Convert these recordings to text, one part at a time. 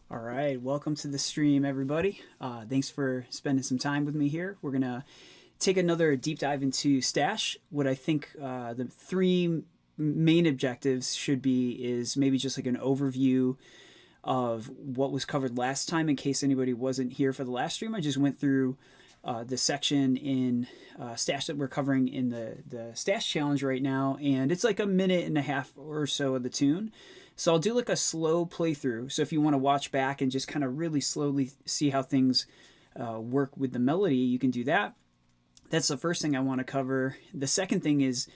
All right, welcome to the stream, everybody. Thanks for spending some time with me here. We're gonna take another deep dive into Stash. What I think the three main objectives should be is maybe just like an overview of what was covered last time in case anybody wasn't here for the last stream. I just went through the section in Stash that we're covering in the Stash Challenge right now, and it's like a minute and a half or so of the tune. So I'll do like a slow playthrough. So if you want to watch back and just kind of really slowly see how things work with the melody, you can do that. That's the first thing I want to cover. The second thing is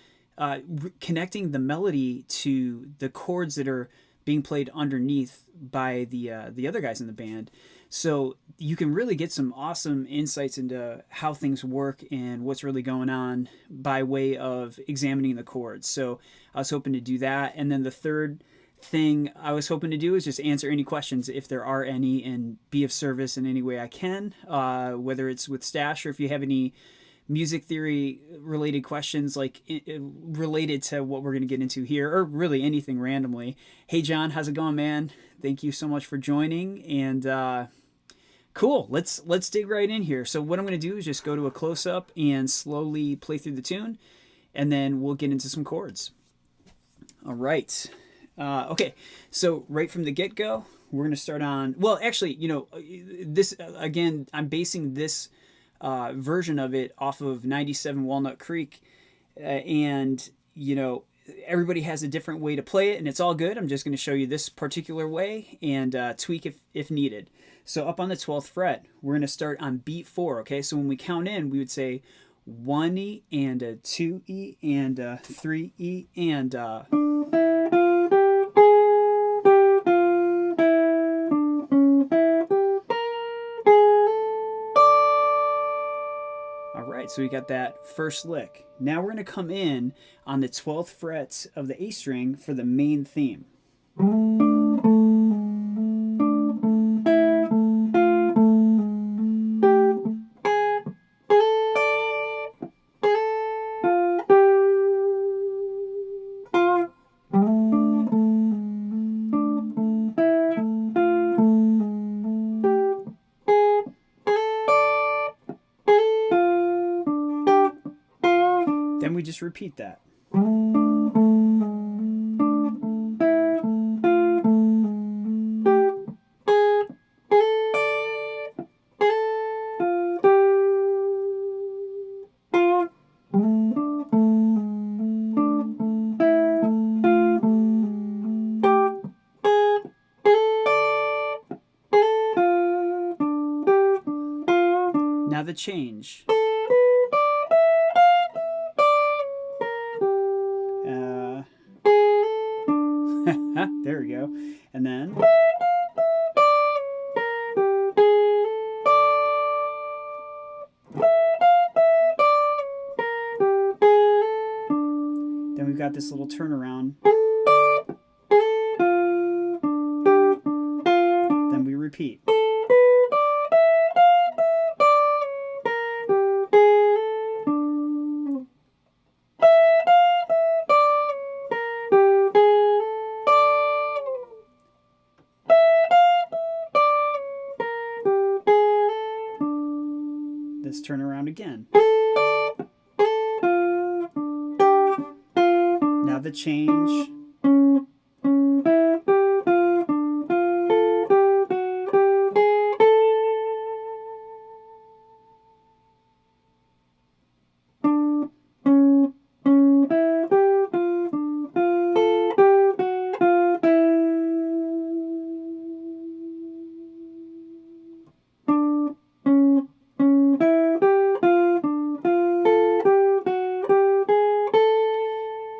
connecting the melody to the chords that are being played underneath by the other guys in the band. So you can really get some awesome insights into how things work and what's really going on by way of examining the chords. So I was hoping to do that. And then the third thing I was hoping to do is just answer any questions if there are any and be of service in any way I can, whether it's with Stash or if you have any music theory related questions like related to what we're going to get into here, or really anything randomly. Hey John, how's it going, man? Thank you so much for joining. And cool, let's dig right in here. So what I'm going to do is just go to a close-up and slowly play through the tune, and then we'll get into some chords. All right. Okay, so right from the get-go, we're going to start on, well, actually, this, again, I'm basing this version of it off of 97 Walnut Creek, and, everybody has a different way to play it, and it's all good. I'm just going to show you this particular way and tweak if needed. So up on the 12th fret, we're going to start on beat 4, okay? So when we count in, we would say 1E and a 2E and a 3E and so we got that first lick. Now we're going to come in on the 12th fret of the A string for the main theme. Then we just repeat that. Now the change. There we go. And then we've got this little turnaround. Then we repeat. Turn around again. Now the change.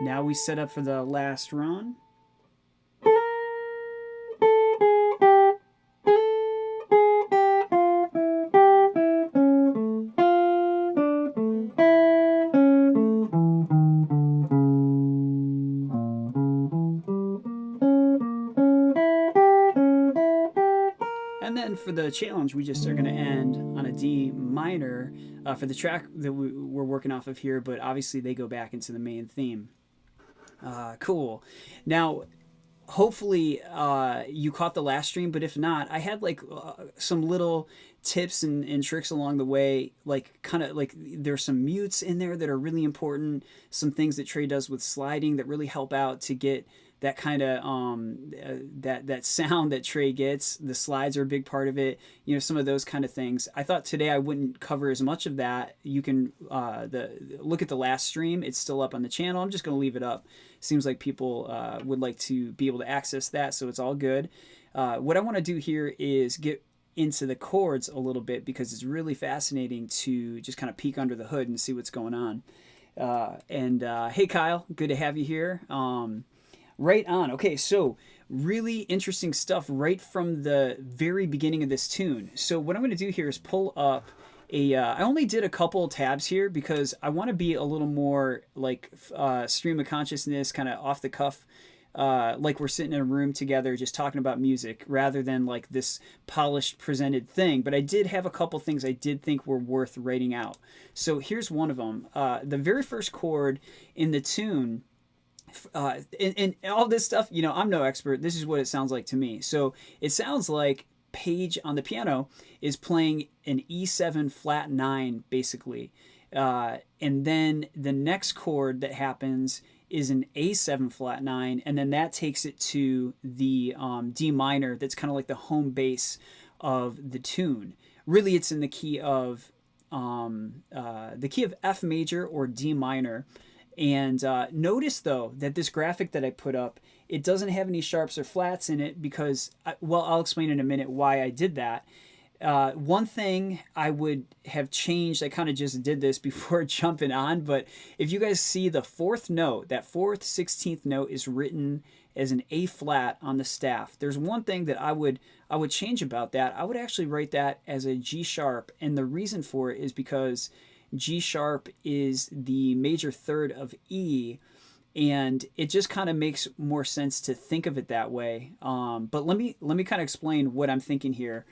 Now we set up for the last run. And then for the challenge, we just are going to end on a D minor for the track that we're working off of here, but obviously they go back into the main theme. Cool. Now, hopefully you caught the last stream, but if not, I had like some little tips and tricks along the way, like kind of like there's some mutes in there that are really important, some things that Trey does with sliding that really help out to get that kind of that sound that Trey gets. The slides are a big part of it, you know, some of those kind of things. I thought today I wouldn't cover as much of that. You can look at the last stream, it's still up on the channel. I'm just going to leave it up. Seems like people would like to be able to access that, so it's all good. What I want to do here is get into the chords a little bit, because it's really fascinating to just kind of peek under the hood and see what's going on. Hey Kyle, good to have you here. Right on. Okay, so really interesting stuff right from the very beginning of this tune. So what I'm going to do here is pull up I only did a couple tabs here because I want to be a little more like stream of consciousness, kind of off the cuff, like we're sitting in a room together just talking about music, rather than like this polished presented thing. But I did have a couple things I did think were worth writing out. So here's one of them. The very first chord in the tune, and all this stuff, you know, I'm no expert. This is what it sounds like to me. So it sounds like Paige on the piano is playing an E7 flat 9, basically. And then the next chord that happens is an A7 flat 9, and then that takes it to the D minor. That's kind of like the home base of the tune. Really, it's in the key of F major or D minor. And notice though that this graphic that I put up, it doesn't have any sharps or flats in it because, well, I'll explain in a minute why I did that. One thing I would have changed, I kind of just did this before jumping on, but if you guys see the fourth note, that fourth 16th note is written as an A flat on the staff. There's one thing that I would change about that. I would actually write that as a G sharp, and the reason for it is because G sharp is the major third of E, and it just kind of makes more sense to think of it that way. But let me kind of explain what I'm thinking here.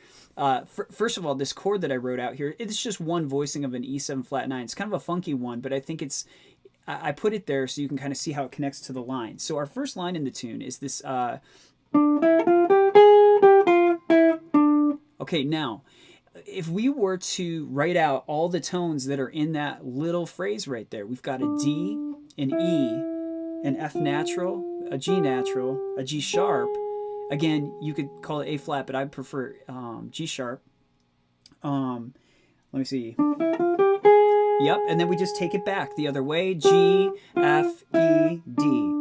First of all, this chord that I wrote out here, it's just one voicing of an E7 flat 9. It's kind of a funky one, but I think I put it there so you can kind of see how it connects to the line. So our first line in the tune is this. Okay, now, if we were to write out all the tones that are in that little phrase right there, we've got a D, an E, an F natural, a G natural, a G sharp. Again, you could call it A flat, but I prefer G sharp. Let me see. Yep, and then we just take it back the other way. G, F, E, D.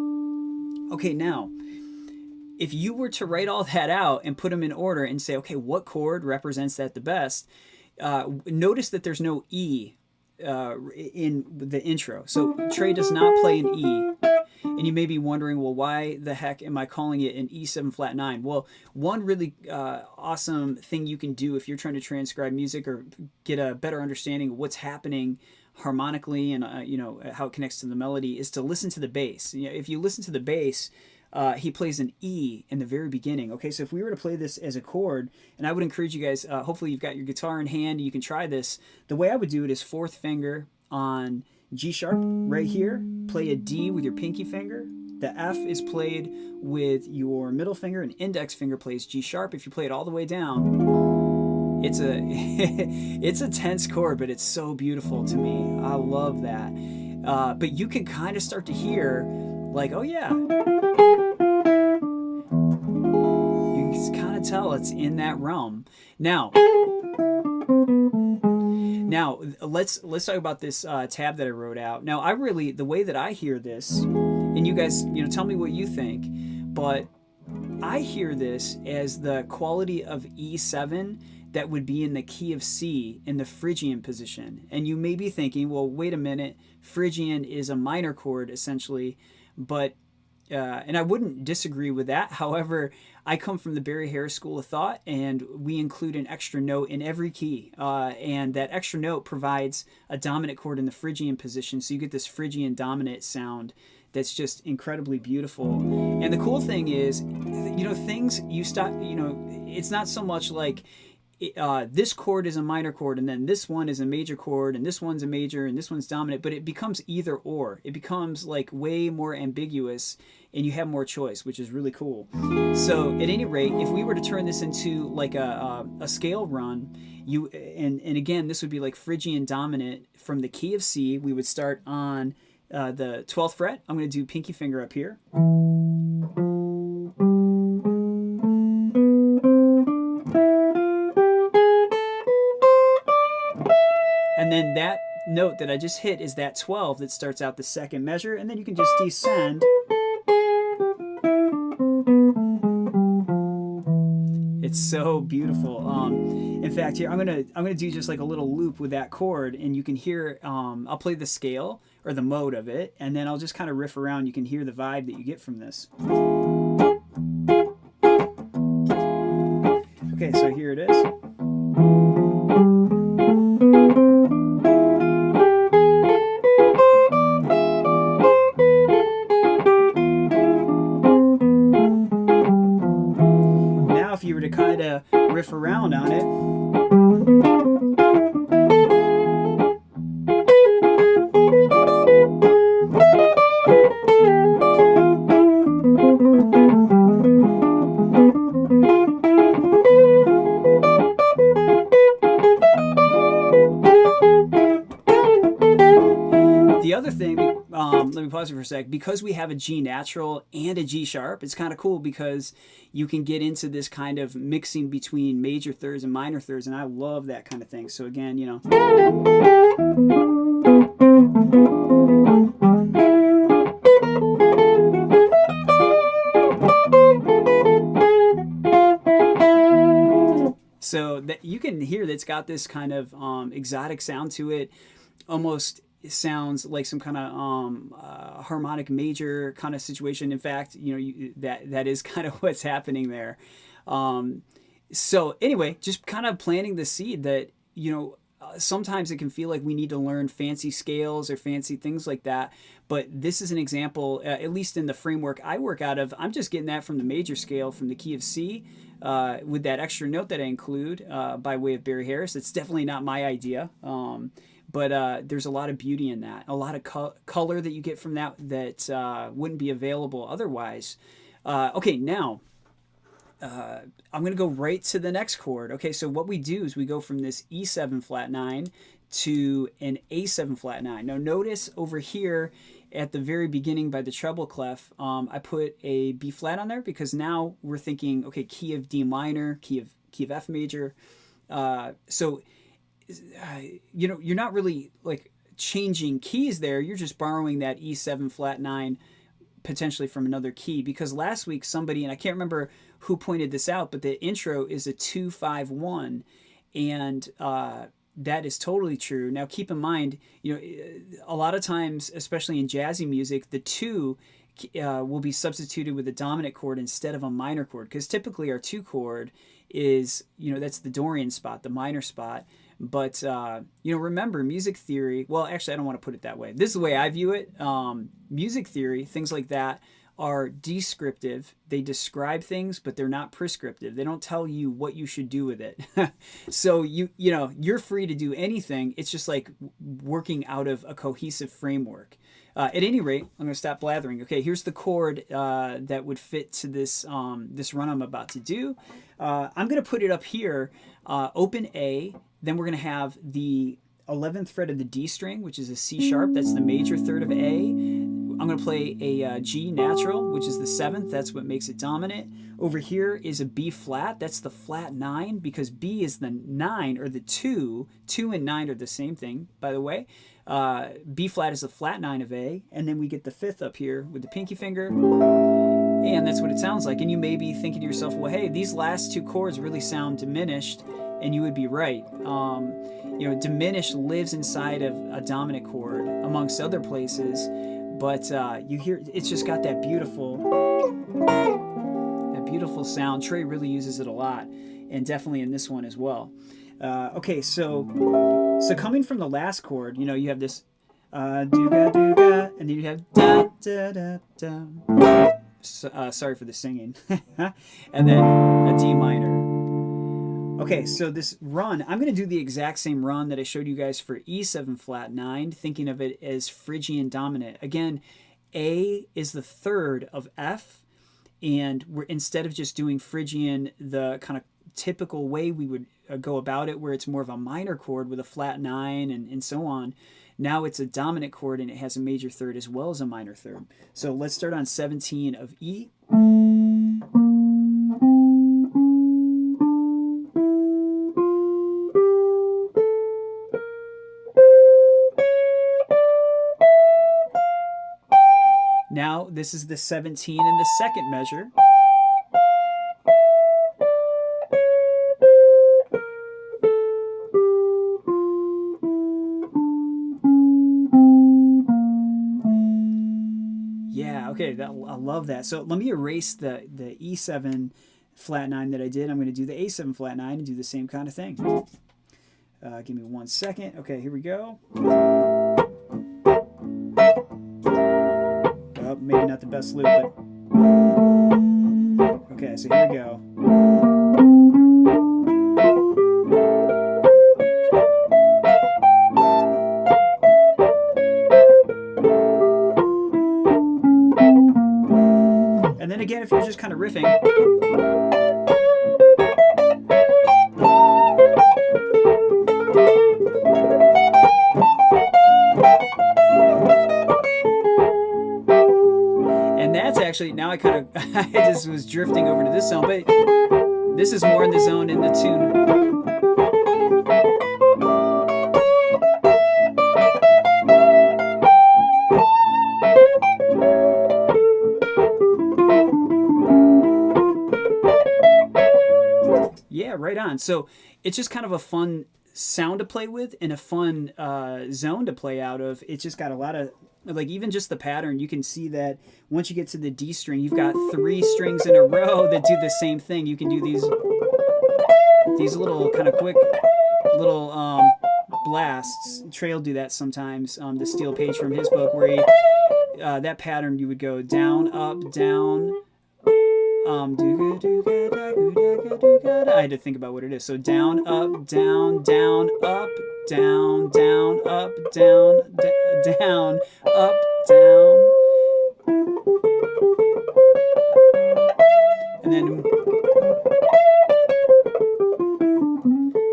Okay, now, if you were to write all that out and put them in order and say, okay, what chord represents that the best? Notice that there's no E in the intro. So Trey does not play an E. And you may be wondering, well, why the heck am I calling it an E7 flat 9? Well, one really awesome thing you can do if you're trying to transcribe music or get a better understanding of what's happening harmonically and how it connects to the melody is to listen to the bass. You know, if you listen to the bass, he plays an E in the very beginning. Okay, so if we were to play this as a chord, and I would encourage you guys, hopefully you've got your guitar in hand, you can try this. The way I would do it is fourth finger on G sharp right here, play a D with your pinky finger. The F is played with your middle finger, and index finger plays G sharp. If you play it all the way down, it's a it's a tense chord, but it's so beautiful to me. I love that. But you can kind of start to hear, like, oh yeah, you can kind of tell it's in that realm. Now, let's talk about this tab that I wrote out. Now, the way that I hear this, and you guys, tell me what you think, but I hear this as the quality of E7 that would be in the key of C in the Phrygian position. And you may be thinking, well, wait a minute, Phrygian is a minor chord essentially, but and I wouldn't disagree with that. However, I come from the Barry Harris school of thought, and we include an extra note in every key. And that extra note provides a dominant chord in the Phrygian position. So you get this Phrygian dominant sound that's just incredibly beautiful. And the cool thing is, things you stop, it's not so much like this chord is a minor chord, and then this one is a major chord, and this one's a major, and this one's dominant, but it becomes either or. It becomes like way more ambiguous, and you have more choice, which is really cool. So at any rate, if we were to turn this into like a scale run, and again, this would be like Phrygian dominant from the key of C. We would start on the 12th fret. I'm going to do pinky finger up here. And then that note that I just hit is that 12 that starts out the second measure, and then you can just descend. It's so beautiful. In fact, here I'm gonna do just like a little loop with that chord, and you can hear. I'll play the scale or the mode of it, and then I'll just kind of riff around. You can hear the vibe that you get from this. Okay, so here it is. If you were to kind of riff around on it, the other thing, let me pause it for a sec. Because we have a G natural and a G sharp, it's kind of cool because you can get into this kind of mixing between major thirds and minor thirds, and I love that kind of thing. So again, you know. So that you can hear that it's got this kind of exotic sound to it, almost. It sounds like some kind of harmonic major kind of situation. In fact, you know, that is kind of what's happening there. So anyway, just kind of planting the seed that, you know, sometimes it can feel like we need to learn fancy scales or fancy things like that. But this is an example, at least in the framework I work out of, I'm just getting that from the major scale, from the key of C, with that extra note that I include by way of Barry Harris. It's definitely not my idea. But there's a lot of beauty in that, a lot of color that you get from that wouldn't be available otherwise. Okay, now I'm going to go right to the next chord. Okay, so what we do is we go from this E7 flat 9 to an A7 flat 9. Now notice over here at the very beginning by the treble clef, I put a B flat on there because now we're thinking, okay, key of D minor, key of F major. So you know, you're not really like changing keys there. You're just borrowing that E7 flat 9 potentially from another key, because last week somebody, and I can't remember who pointed this out, but the intro is a 2-5-1, and that is totally true. Now keep in mind, you know, a lot of times, especially in jazzy music, the 2 will be substituted with a dominant chord instead of a minor chord, because typically our 2 chord is, you know, that's the Dorian spot, the minor spot. But, you know, remember, music theory, well, actually, I don't want to put it that way. This is the way I view it. Music theory, things like that, are descriptive. They describe things, but they're not prescriptive. They don't tell you what you should do with it. So, you know, you're free to do anything. It's just like working out of a cohesive framework. At any rate, I'm going to stop blathering. Okay, here's the chord that would fit to this, this run I'm about to do. I'm going to put it up here, open A. Then we're going to have the 11th fret of the D string, which is a C sharp. That's the major third of A. I'm going to play a G natural, which is the 7th. That's what makes it dominant. Over here is a B flat. That's the flat 9, because B is the 9, or the 2. 2 and 9 are the same thing, by the way. B flat is the flat 9 of A. And then we get the 5th up here with the pinky finger. And that's what it sounds like. And you may be thinking to yourself, well, hey, these last 2 chords really sound diminished. And you would be right. You know, diminished lives inside of a dominant chord, amongst other places. But you hear, it's just got that beautiful sound. Trey really uses it a lot, and definitely in this one as well. Okay, so coming from the last chord, you know, you have this do-ga, do-ga, and then you have da da da da. Sorry for the singing. And then a D minor. Okay, so this run, I'm going to do the exact same run that I showed you guys for E7 flat 9, thinking of it as Phrygian dominant. Again, A is the third of F, and we're, instead of just doing Phrygian the kind of typical way we would go about it, where it's more of a minor chord with a flat 9 and so on, now it's a dominant chord and it has a major third as well as a minor third. So let's start on 17 of E. Now, this is the 17 in the second measure. Yeah, okay, I love that. So let me erase the E7 flat 9 that I did. I'm going to do the A7 flat 9 and do the same kind of thing. Give me 1 second. Okay, here we go. Maybe not the best loop, but okay, so here we go. And then again, if you're just kind of riffing, and that's actually, now I kind of, I just was drifting over to this zone, but this is more in the zone in the tune. Yeah, right on. So it's just kind of a fun sound to play with and a fun zone to play out of. It's just got a lot of, like, even just the pattern, you can see that once you get to the D string, you've got 3 strings in a row that do the same thing. You can do these little kind of quick little blasts. Trey will do that sometimes. The Steel Page from his book, where he, that pattern, you would go down, up, down. I had to think about what it is. So down, up, down, down, up, down, down, up, down, down, up, down. And then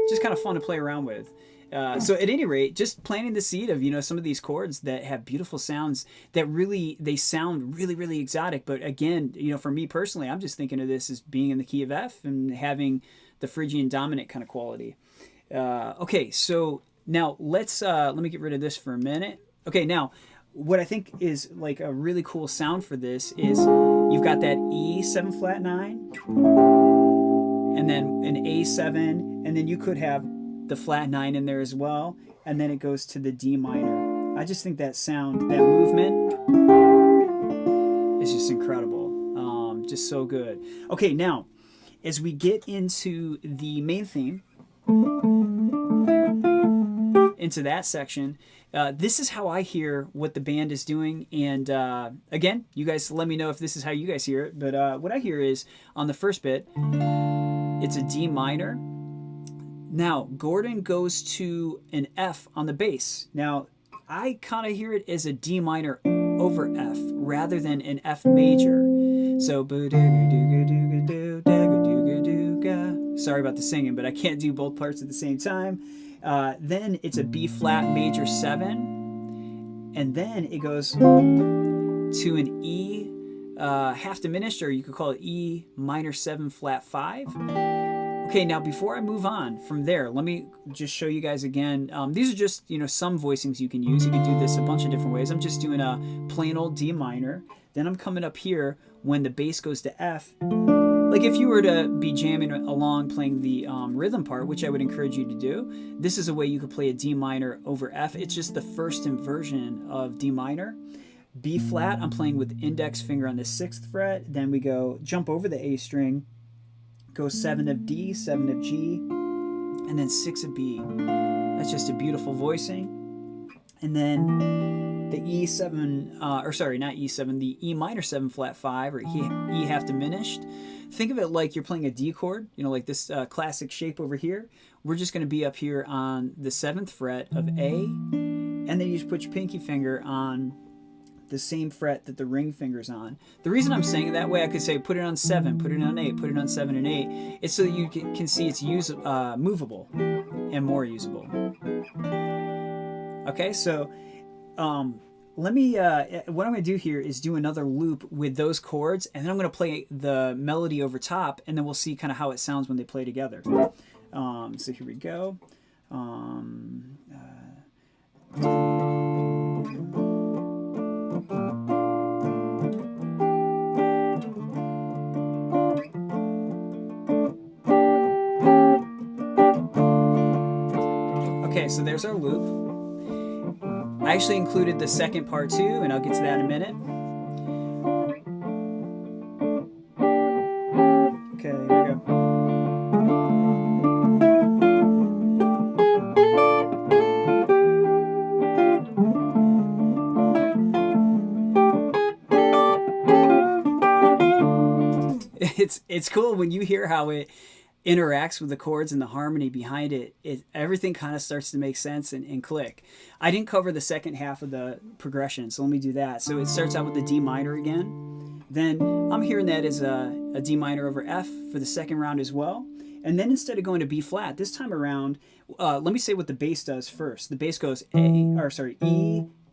just kind of fun to play around with. So at any rate, just planting the seed of, you know, some of these chords that have beautiful sounds that really, they sound really, really exotic. But again, you know, for me personally, I'm just thinking of this as being in the key of F and having the Phrygian dominant kind of quality. Okay, so now let me get rid of this for a minute. Okay, now what I think is like a really cool sound for this is you've got that E7 flat 9 and then an A7, and then you could have the flat 9 in there as well, and then it goes to the D minor. I just think that sound, that movement is just incredible. Just so good. Okay, now as we get into the main theme, into that section, this is how I hear what the band is doing. And again, you guys let me know if this is how you guys hear it. But what I hear is on the first bit, it's a D minor. Now, Gordon goes to an F on the bass. Now, I kind of hear it as a D minor over F rather than an F major. So, sorry about the singing, but I can't do both parts at the same time. Then it's a B flat major 7, and then it goes to an E half diminished, or you could call it E minor 7 flat 5. Okay, now before I move on from there, let me just show you guys again. These are just, you know, some voicings you can use. You can do this a bunch of different ways. I'm just doing a plain old D minor. Then I'm coming up here when the bass goes to F. Like if you were to be jamming along playing the rhythm part, which I would encourage you to do, this is a way you could play a D minor over F. It's just the first inversion of D minor. B flat, I'm playing with index finger on the 6th fret. Then we go jump over the A string, go 7 of D, 7 of G, and then 6 of B. That's just a beautiful voicing. and then the E7, or sorry, not E7, the E minor 7 flat 5, or E half diminished. Think of it like you're playing a D chord, you know, like this classic shape over here. We're just going to be up here on the 7th fret of A, and then you just put your pinky finger on the same fret that the ring finger's on. The reason I'm saying it that way, I could say put it on 7, put it on 8, put it on 7 and 8. It's so that you can see it's movable and more usable. Okay, so let me, what I'm going to do here is do another loop with those chords, and then I'm going to play the melody over top, and then we'll see kind of how it sounds when they play together. So here we go. Okay, so there's our loop. I actually included the second part too, and I'll get to that in a minute. Okay, here we go. It's cool when you hear how it interacts with the chords and the harmony behind it. Everything kind of starts to make sense and click. I didn't cover the second half of the progression, so let me do that. So it starts out with the D minor again. Then I'm hearing that as a D minor over F for the second round as well. And then instead of going to B flat, this time around, let me say what the bass does first. The bass goes E,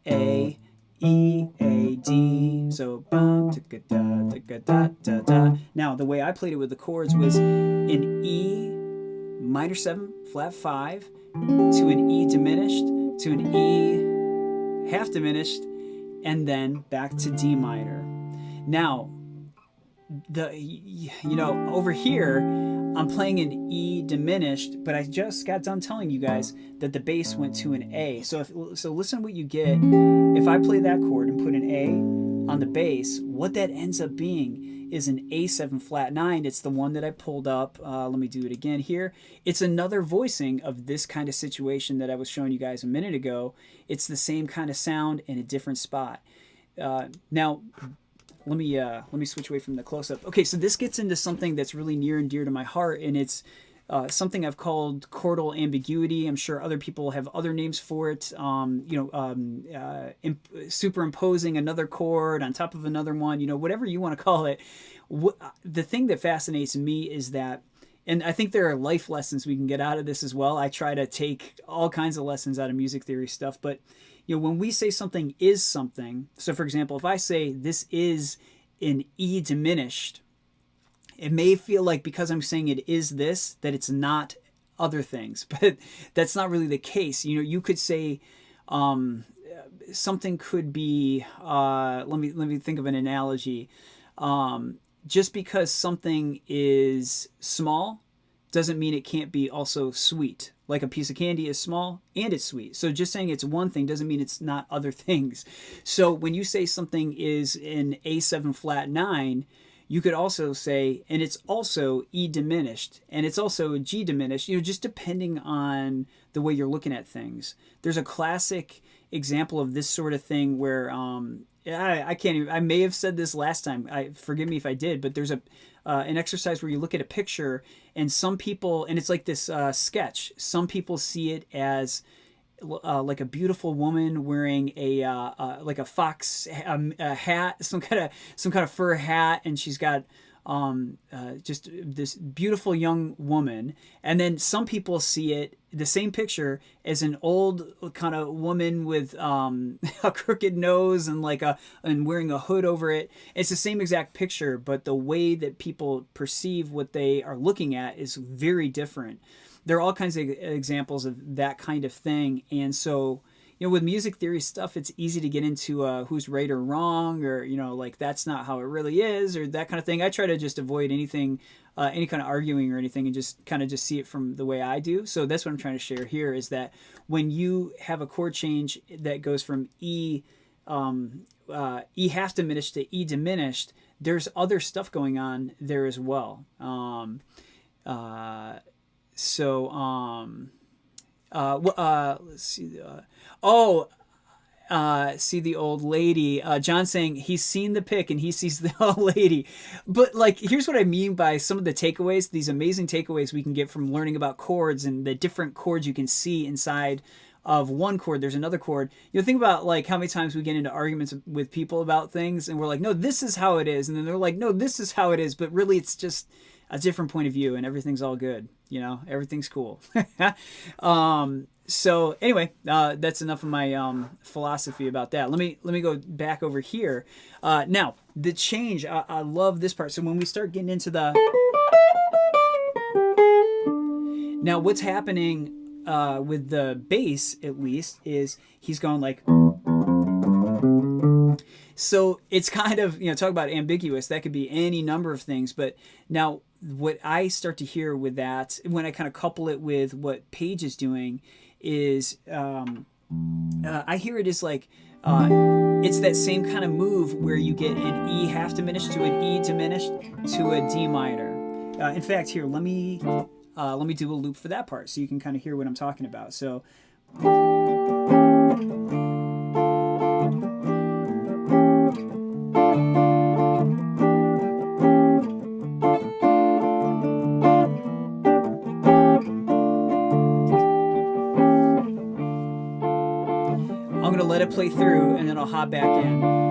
A, E, A, D. So now the way I played it with the chords was an E minor 7 flat 5 to an E diminished to an E half diminished, and then back to D minor. Now over here I'm playing an E diminished, but I just got done telling you guys that the bass went to an A. So listen to what you get if I play that chord and put an A on the bass. What that ends up being is an A7 flat 9. It's the one that I pulled up. Let me do it again here. It's another voicing of this kind of situation that I was showing you guys a minute ago. It's the same kind of sound in a different spot. Now, let me switch away from the close-up. Okay, so this gets into something that's really near and dear to my heart, and it's something I've called chordal ambiguity. I'm sure other people have other names for it. Superimposing another chord on top of another one, whatever you want to call it. The thing that fascinates me is that, and I think there are life lessons we can get out of this as well. I try to take all kinds of lessons out of music theory stuff, but when we say something is something, so for example, if I say this is an E diminished, it may feel like because I'm saying it is this, that it's not other things, but that's not really the case. You could say something could be, let me think of an analogy. Just because something is small doesn't mean it can't be also sweet. Like a piece of candy is small and it's sweet. So just saying it's one thing doesn't mean it's not other things. So when you say something is an A7 flat 9, you could also say, and it's also E diminished, and it's also G diminished, just depending on the way you're looking at things. There's a classic example of this sort of thing where, I can't even, I may have said this last time, forgive me if I did, but there's an exercise where you look at a picture, and some people, and it's like this sketch, some people see it as like a beautiful woman wearing a like a fox hat, some kind of fur hat, and she's got just this beautiful young woman. And then some people see it, the same picture, as an old kind of woman with a crooked nose and and wearing a hood over it. It's the same exact picture, but the way that people perceive what they are looking at is very different. There are all kinds of examples of that kind of thing. And so, with music theory stuff, it's easy to get into who's right or wrong, or, like that's not how it really is, or that kind of thing. I try to just avoid anything, any kind of arguing or anything, and just kind of just see it from the way I do. So that's what I'm trying to share here, is that when you have a chord change that goes from E half diminished to E diminished, there's other stuff going on there as well. Let's see. see the old lady. John saying he's seen the pic and he sees the old lady. But like, here's what I mean by some of the takeaways, these amazing takeaways we can get from learning about chords and the different chords you can see inside of one chord. There's another chord. Think about like how many times we get into arguments with people about things and we're like, no, this is how it is. And then they're like, no, this is how it is. But really it's just a different point of view and everything's all good. Everything's cool. So anyway, that's enough of my philosophy about that. Let me go back over here. Now the change, I love this part. So when we start getting into the, now what's happening with the bass, at least, is he's going like, so it's kind of, talk about ambiguous. That could be any number of things. But now what I start to hear with that, when I kind of couple it with what Paige is doing, is I hear it as like, it's that same kind of move where you get an E half diminished to an E diminished to a D minor. In fact, here, let me do a loop for that part so you can kind of hear what I'm talking about. So I'm going to let it play through and then I'll hop back in.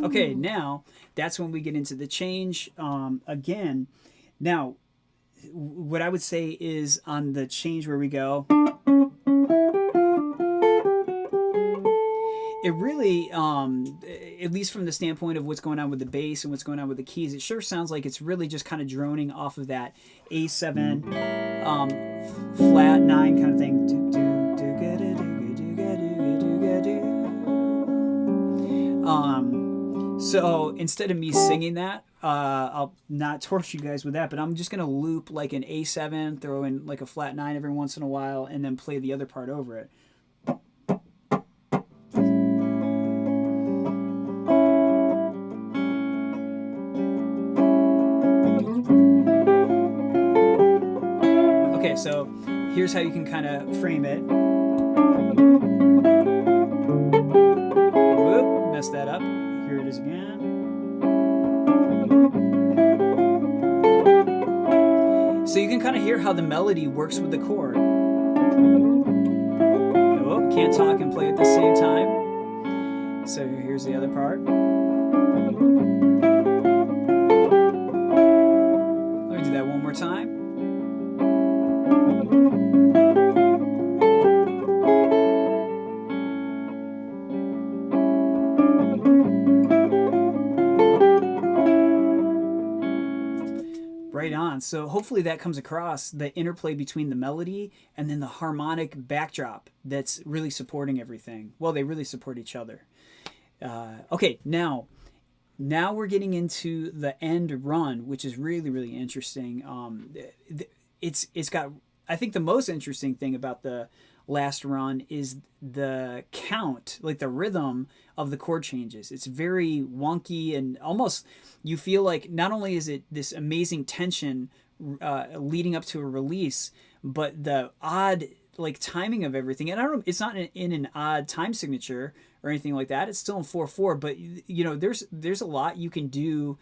Okay, now that's when we get into the change again. Now, what I would say is on the change where we go, it really, at least from the standpoint of what's going on with the bass and what's going on with the keys, it sure sounds like it's really just kind of droning off of that A7 flat 9 kind of thing. So instead of me singing that, I'll not torture you guys with that, but I'm just going to loop like an A7, throw in like a flat 9 every once in a while, and then play the other part over it. Okay, so here's how you can kind of frame it. Whoop, messed that up. Here it is again. So you can kind of hear how the melody works with the chord. Oh, can't talk and play at the same time. So here's the other part. Let me do that one more time. Right on. So hopefully that comes across, the interplay between the melody and then the harmonic backdrop that's really supporting everything. Well, they really support each other. Okay, now we're getting into the end run, which is really, really interesting. It's got, I think the most interesting thing about the last run is the count, like the rhythm of the chord changes. It's very wonky and almost you feel like not only is it this amazing tension leading up to a release, but the odd like timing of everything. And I don't, it's not in an odd time signature or anything like that. It's still in 4/4, but there's a lot you can do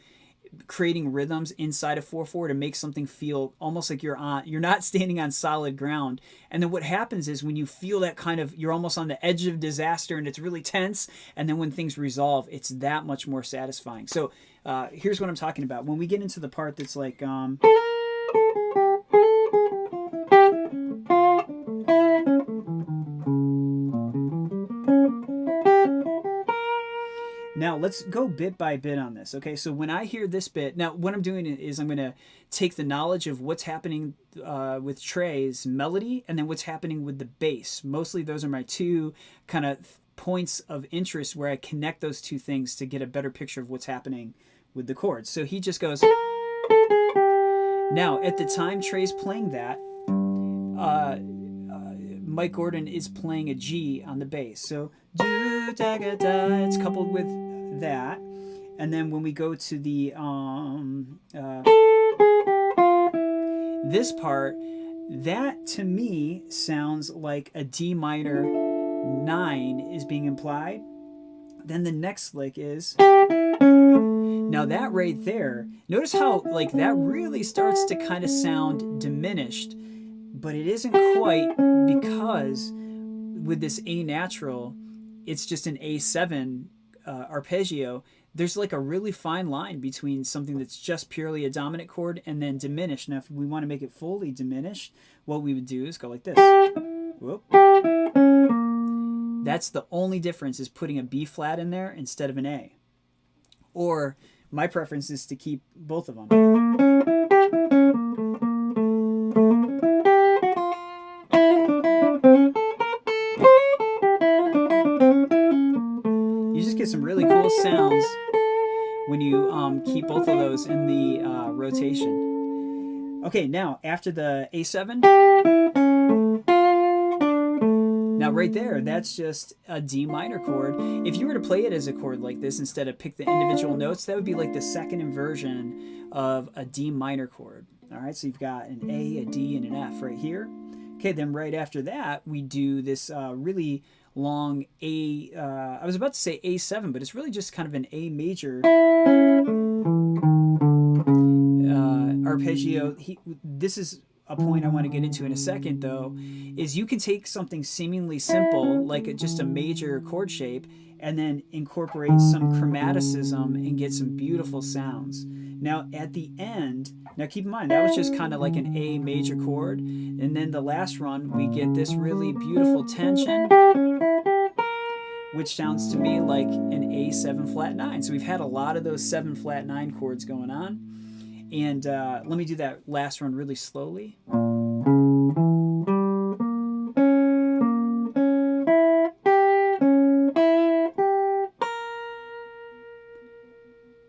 creating rhythms inside of 4/4 to make something feel almost like you're not standing on solid ground. And then what happens is when you feel that kind of, you're almost on the edge of disaster and it's really tense, and then when things resolve, it's that much more satisfying. So here's what I'm talking about. When we get into the part that's like now let's go bit by bit on this. Okay, so when I hear this bit, now what I'm doing is I'm going to take the knowledge of what's happening with Trey's melody and then what's happening with the bass. Mostly those are my two kind of points of interest where I connect those two things to get a better picture of what's happening with the chords. So he just goes. Now, at the time Trey's playing that, Mike Gordon is playing a G on the bass. So do da ga da. It's coupled with that, and then when we go to the this part, that to me sounds like a D minor 9 is being implied. Then the next lick is. Now that right there, notice how like that really starts to kind of sound diminished, but it isn't quite, because with this A natural, it's just an A7 arpeggio. There's like a really fine line between something that's just purely a dominant chord and then diminished. Now if we want to make it fully diminished, what we would do is go like this. Whoop. That's the only difference, is putting a B flat in there instead of an A. Or my preference is to keep both of them. You just get some really cool sounds when you keep both of those in the rotation. Okay, now after the A7, now right there, that's just a D minor chord. If you were to play it as a chord like this instead of pick the individual notes, that would be like the second inversion of a D minor chord. All right, so you've got an A, a D, and an F right here. Okay, then right after that, we do this really long A, I was about to say A7, but it's really just kind of an A major arpeggio. This is a point I want to get into in a second, though, is you can take something seemingly simple, like just a major chord shape, and then incorporate some chromaticism and get some beautiful sounds. Now, at the end, now keep in mind, that was just kind of like an A major chord, and then the last run, we get this really beautiful tension, which sounds to me like an A7 flat 9. So we've had a lot of those 7 flat 9 chords going on. And let me do that last run really slowly.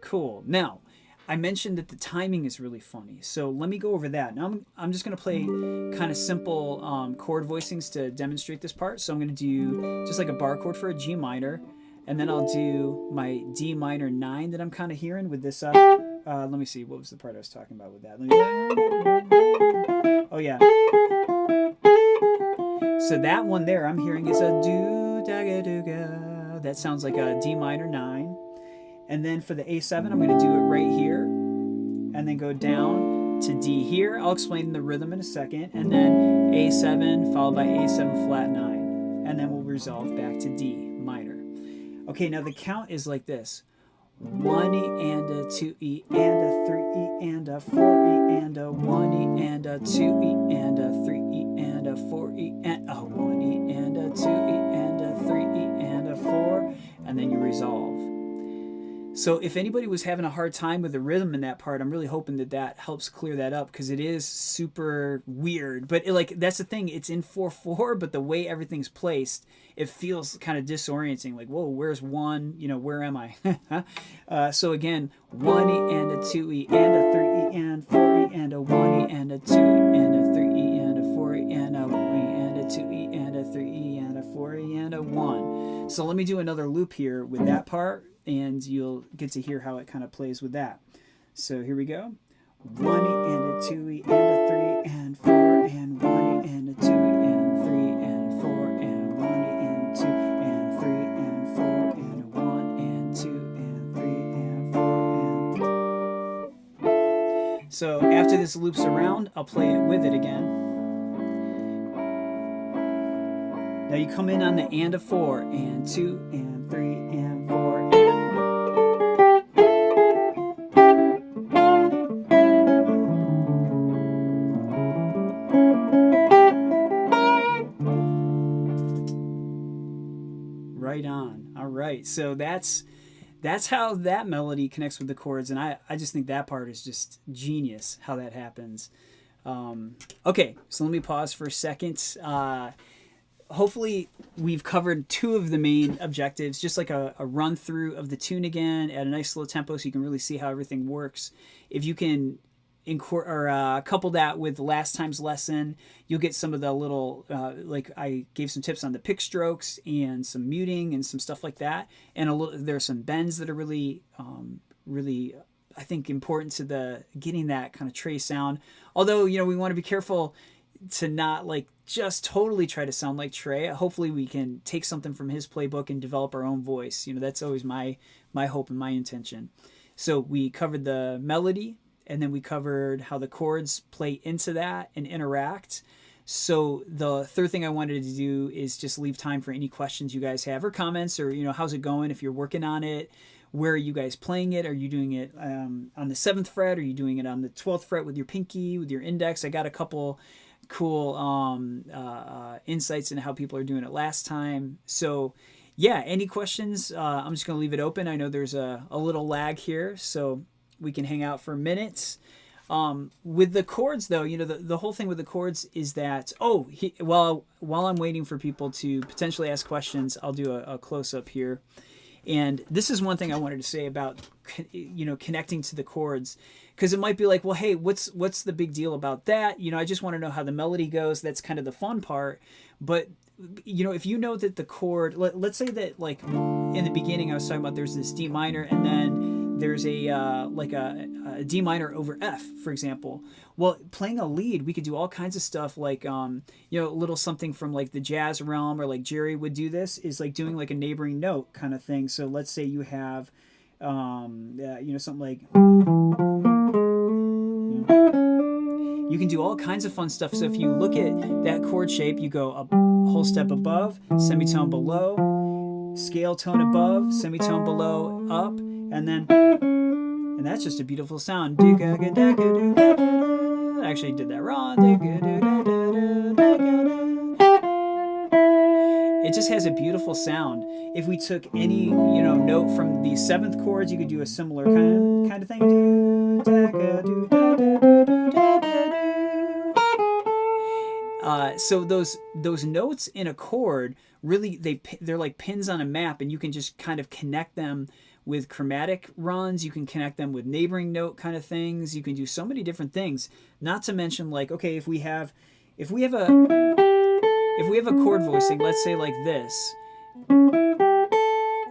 Cool. Now, I mentioned that the timing is really funny. So let me go over that. Now I'm just going to play kind of simple chord voicings to demonstrate this part. So I'm going to do just like a bar chord for a G minor. And then I'll do my D minor 9 that I'm kind of hearing with this. Let me see. What was the part I was talking about with that? Oh, yeah. So that one there I'm hearing is a do-da-ga-do-ga. That sounds like a D minor 9. And then for the A7, I'm going to do it right here. And then go down to D here. I'll explain the rhythm in a second. And then A7 followed by A7 flat 9. And then we'll resolve back to D minor. Okay, now the count is like this. 1 E and a 2 E and a 3 E and a 4 E and a 1 E and a 2 E and a 3 E and a 4 E and a 1 E and a 2 E and a 3 E and a 4, and then you resolve. So if anybody was having a hard time with the rhythm in that part, I'm really hoping that that helps clear that up, because it is super weird. But that's the thing, it's in 4/4, but the way everything's placed, it feels kind of disorienting. Like, whoa, where's 1? You know, where am I? So again, 1 E and a 2 E and a 3 E and 4 E and a 1 E and a 2 E and a 3 E and a 4 E and a 1 E and a 2 E and a 3 E and a 4 E and a 1. So let me do another loop here with that part, and you'll get to hear how it kind of plays with that. So here we go. 1 E and a 2 E and a 3 and 4 and 1 E and a 2 E and 3 and 4 and 1 E and 2 and 3 and 4 and 1 and 2 and 3 and 4 and. So after this loops around, I'll play it with it again. Now you come in on the and of 4 and 2 and 3 and 4 and. Right on. All right. So that's that's how that melody connects with the chords, and I just think that part is just genius how that happens. Okay, so let me pause for a second. Hopefully we've covered two of the main objectives, just like a run through of the tune again at a nice slow tempo so you can really see how everything works. If you can couple that with last time's lesson, you'll get some of the little, like I gave some tips on the pick strokes and some muting and some stuff like that. And there's some bends that are really, really, I think, important to the getting that kind of Trey sound. Although, we want to be careful to not like just totally try to sound like Trey. Hopefully we can take something from his playbook and develop our own voice. That's always my hope and my intention. So we covered the melody, and then we covered how the chords play into that and interact. So the third thing I wanted to do is just leave time for any questions you guys have or comments, or how's it going if you're working on it. Where are you guys playing it? Are you doing it on the 7th fret? Are you doing it on the 12th fret with your pinky, with your index? I got a couple cool insights into how people are doing it last time. So yeah, any questions? I'm just going to leave it open. I know there's a little lag here, so we can hang out for minutes. With the chords, though, the whole thing with the chords is that, while I'm waiting for people to potentially ask questions, I'll do a close-up here. And this is one thing I wanted to say about, connecting to the chords, because it might be like, well, hey, what's the big deal about that? I just want to know how the melody goes. That's kind of the fun part. But, if you know that the chord, let's say that like in the beginning I was talking about there's this D minor and then there's a D minor over F, for example. Well, playing a lead, we could do all kinds of stuff like, a little something from like the jazz realm, or like Jerry would do this, is like doing like a neighboring note kind of thing. So let's say you have, something like, you can do all kinds of fun stuff. So if you look at that chord shape, you go a whole step above, semitone below, scale tone above, semitone below, up, and that's just a beautiful sound. I actually did that wrong. It just has a beautiful sound. If we took any, note from the 7th chords, you could do a similar kind of thing. So those notes in a chord, really, they're like pins on a map, and you can just kind of connect them with chromatic runs. You can connect them with neighboring note kind of things. You can do so many different things. Not to mention, like, okay, if we have a chord voicing, let's say like this,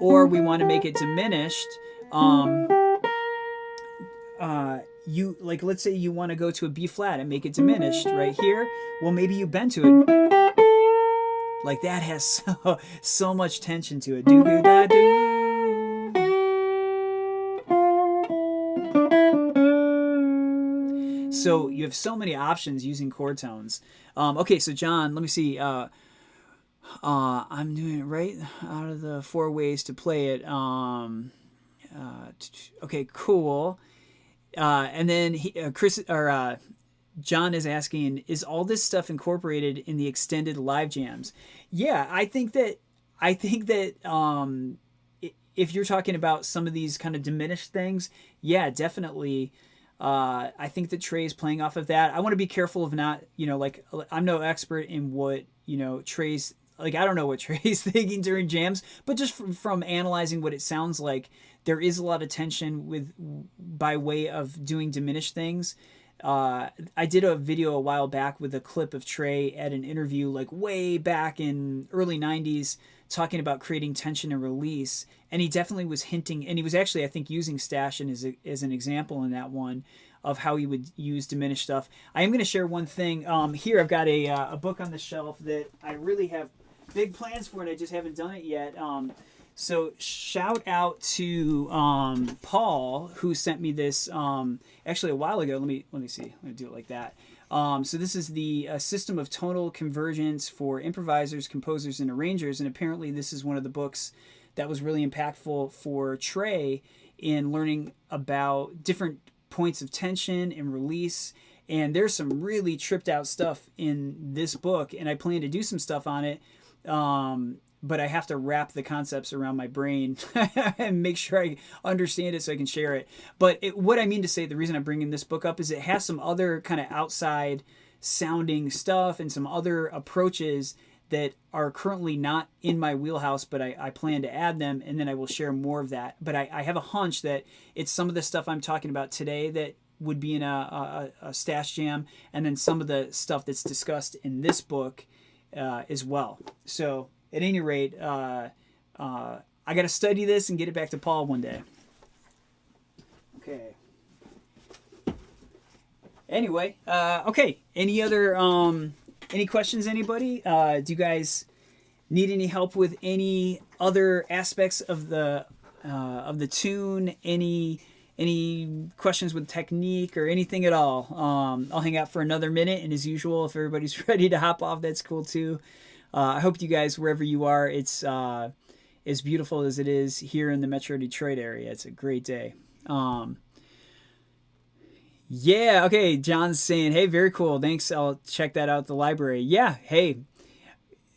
or we want to make it diminished, let's say you want to go to a B flat and make it diminished right here. Well, maybe you bend to it. Like that has so much tension to it. So you have so many options using chord tones. Okay, so John, let me see. I'm doing it right out of the 4 ways to play it. Okay, cool. And then John is asking, is all this stuff incorporated in the extended live jams? Yeah, I think that if you're talking about some of these kind of diminished things, yeah, definitely. I think that Trey's playing off of that. I want to be careful of not, I'm no expert in what, Trey's, I don't know what Trey's thinking during jams, but just from analyzing what it sounds like, there is a lot of tension by way of doing diminished things. I did a video a while back with a clip of Trey at an interview, like way back in early 90s, talking about creating tension and release. And he definitely was hinting, and he was actually, I think, using Stash as an example in that one of how he would use diminished stuff. I am going to share one thing. Here I've got a book on the shelf that I really have big plans for, and I just haven't done it yet. So shout out to Paul, who sent me this actually a while ago. Let me see. Let me do it like that. So this is the System of Tonal Convergence for Improvisers, Composers, and Arrangers. And apparently this is one of the books that was really impactful for Trey in learning about different points of tension and release. And there's some really tripped out stuff in this book, and I plan to do some stuff on it. but I have to wrap the concepts around my brain and make sure I understand it so I can share it. But what I mean to say, the reason I'm bringing this book up is it has some other kind of outside sounding stuff and some other approaches that are currently not in my wheelhouse, but I plan to add them, and then I will share more of that. But I have a hunch that it's some of the stuff I'm talking about today that would be in a Stash Jam, and then some of the stuff that's discussed in this book as well. So at any rate, I got to study this and get it back to Paul one day. Okay. Anyway, okay. Any other any questions, anybody? Do you guys need any help with any other aspects of the tune? Any questions with technique or anything at all? I'll hang out for another minute, and as usual, if everybody's ready to hop off, that's cool too. I hope you guys, wherever you are, it's as beautiful as it is here in the Metro Detroit area. It's a great day. Yeah, okay, John's saying, hey, very cool. Thanks, I'll check that out at the library. Yeah, hey,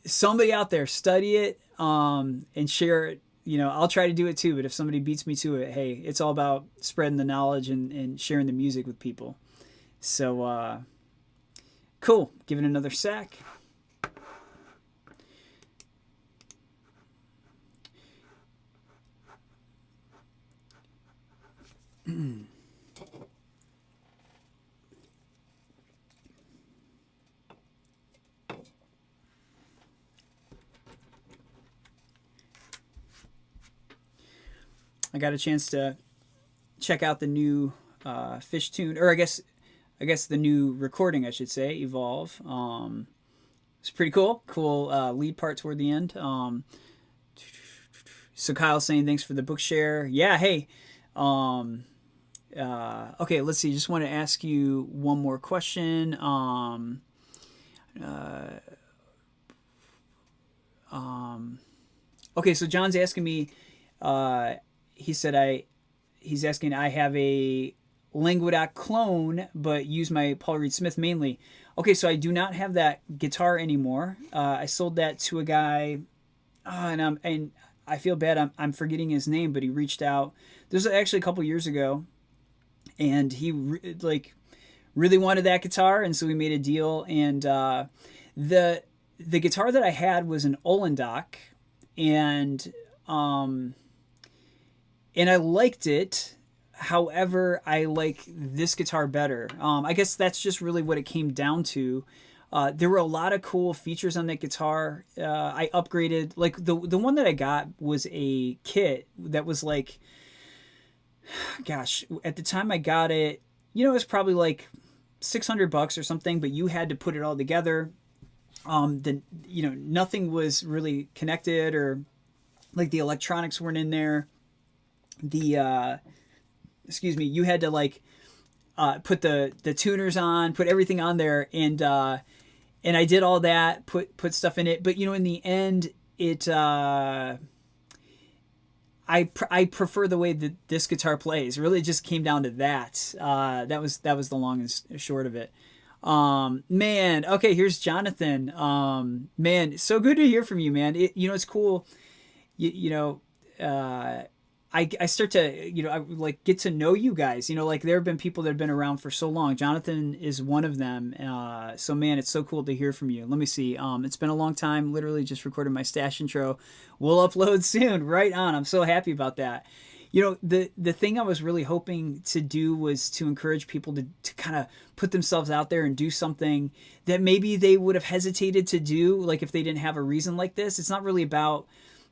somebody out there, study it and share it. You know, I'll try to do it too, but if somebody beats me to it, hey, it's all about spreading the knowledge and sharing the music with people. So, cool. Give it another sec. I got a chance to check out the new Fish tune, or I guess the new recording, I should say, Evolve. It's pretty cool. Cool lead part toward the end. So Kyle's saying thanks for the book share. Yeah, hey. Okay, let's see. Just want to ask you one more question. Okay, so John's asking me. He said he's asking, I have a Languedoc clone, but use my Paul Reed Smith mainly. Okay, so I do not have that guitar anymore. I sold that to a guy, and I feel bad. I'm forgetting his name, but he reached out. This was actually a couple years ago, and he really wanted that guitar, and so we made a deal. And the guitar that I had was an Olendock, and I liked it. However, I like this guitar better. I guess that's just really what it came down to. There were a lot of cool features on that guitar. I upgraded. Like the one that I got was a kit that was like, gosh, at the time I got it, it was probably like $600 or something, but you had to put it all together. Nothing was really connected, or like the electronics weren't in there. You had to put the tuners on, put everything on there, and I did all that, put stuff in it. But in the end, it I prefer the way that this guitar plays. Really, it just came down to that. That was the long and short of it. Man, okay, here's Jonathan. Man, so good to hear from you, man. It's cool. I start to, get to know you guys. There have been people that have been around for so long. Jonathan is one of them. So, man, it's so cool to hear from you. Let me see. It's been a long time. Literally just recorded my Stash intro. We'll upload soon. Right on. I'm so happy about that. The thing I was really hoping to do was to encourage people to kind of put themselves out there and do something that maybe they would have hesitated to do, like if they didn't have a reason like this. It's not really about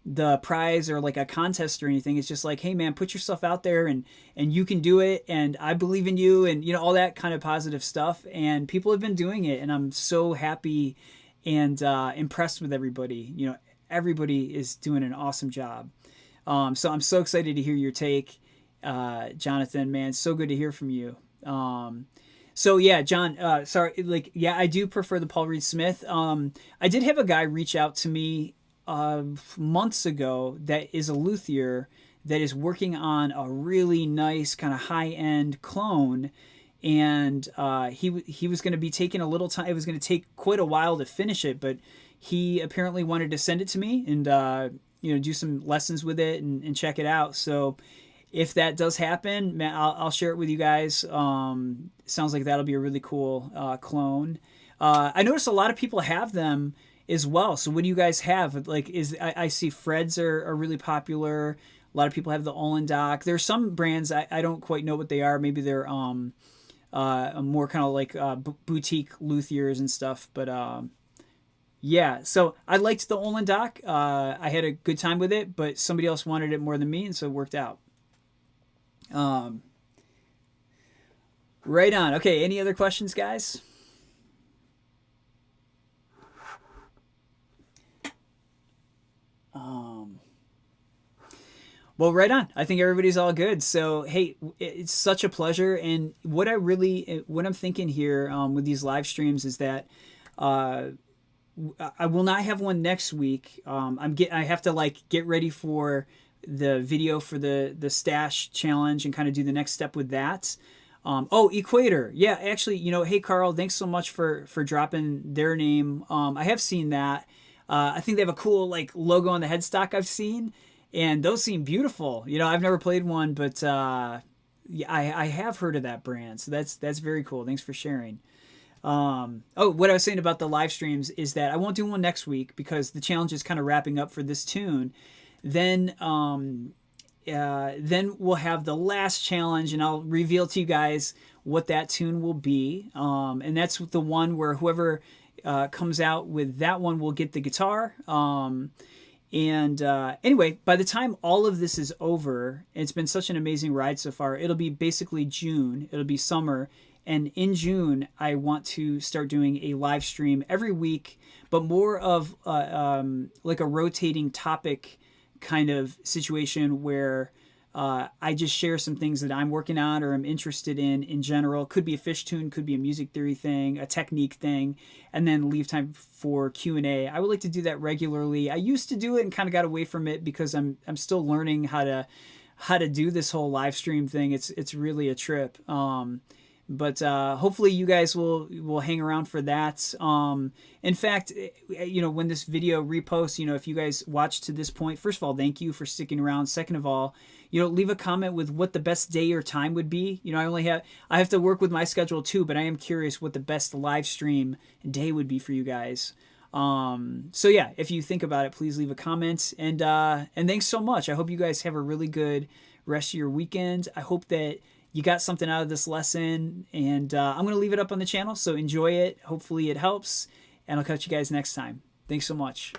the prize or like a contest or anything. It's just like, hey man, put yourself out there and you can do it, and I believe in you, and all that kind of positive stuff. And people have been doing it, and I'm so happy and impressed with everybody. Everybody is doing an awesome job. So I'm so excited to hear your take, Jonathan, man. So good to hear from you. So yeah, John, sorry, I do prefer the Paul Reed Smith. I did have a guy reach out to me months ago that is a luthier that is working on a really nice kind of high-end clone, and he was going to be taking a little time. It was going to take quite a while to finish it, but he apparently wanted to send it to me and do some lessons with it and check it out. So if that does happen, man, I'll share it with you guys. Sounds like that'll be a really cool clone. I noticed a lot of people have them as well. So what do you guys have? Like, I see Freds are really popular. A lot of people have the Olin Dock. There's some brands I don't quite know what they are. Maybe they're more kind of like boutique luthiers and stuff. But yeah, so I liked the Olin Dock. I had a good time with it, but somebody else wanted it more than me, and so it worked out. Right on. Okay, any other questions, guys? Well, right on. I think everybody's all good. So, hey, it's such a pleasure. And what I'm thinking here with these live streams is that I will not have one next week. I have to like get ready for the video for the stash challenge and kind of do the next step with that. Equator. Yeah, actually, hey Carl, thanks so much for dropping their name. I have seen that. I think they have a cool like logo on the headstock I've seen, and those seem beautiful. I've never played one, but yeah, I have heard of that brand, so that's very cool. Thanks for sharing. What I was saying about the live streams is that I won't do one next week because the challenge is kind of wrapping up for this tune. Then we'll have the last challenge, and I'll reveal to you guys what that tune will be. And that's the one where whoever comes out with that one will get the guitar. Anyway, by the time all of this is over, it's been such an amazing ride so far. It'll be basically June. It'll be summer. And in June, I want to start doing a live stream every week, but more of like a rotating topic kind of situation where I just share some things that I'm working on or I'm interested in general. Could be a fish tune, could be a music theory thing, a technique thing, and then leave time for Q&A. I would like to do that regularly. I used to do it and kind of got away from it because I'm still learning how to do this whole live stream thing. It's really a trip. But hopefully you guys will hang around for that. In fact, when this video reposts, if you guys watch to this point, first of all, thank you for sticking around. Second of all, leave a comment with what the best day or time would be. I have to work with my schedule too, but I am curious what the best live stream day would be for you guys. So yeah, if you think about it, please leave a comment, and thanks so much. I hope you guys have a really good rest of your weekend. I hope that you got something out of this lesson, and I'm going to leave it up on the channel, so enjoy it. Hopefully it helps, and I'll catch you guys next time. Thanks so much.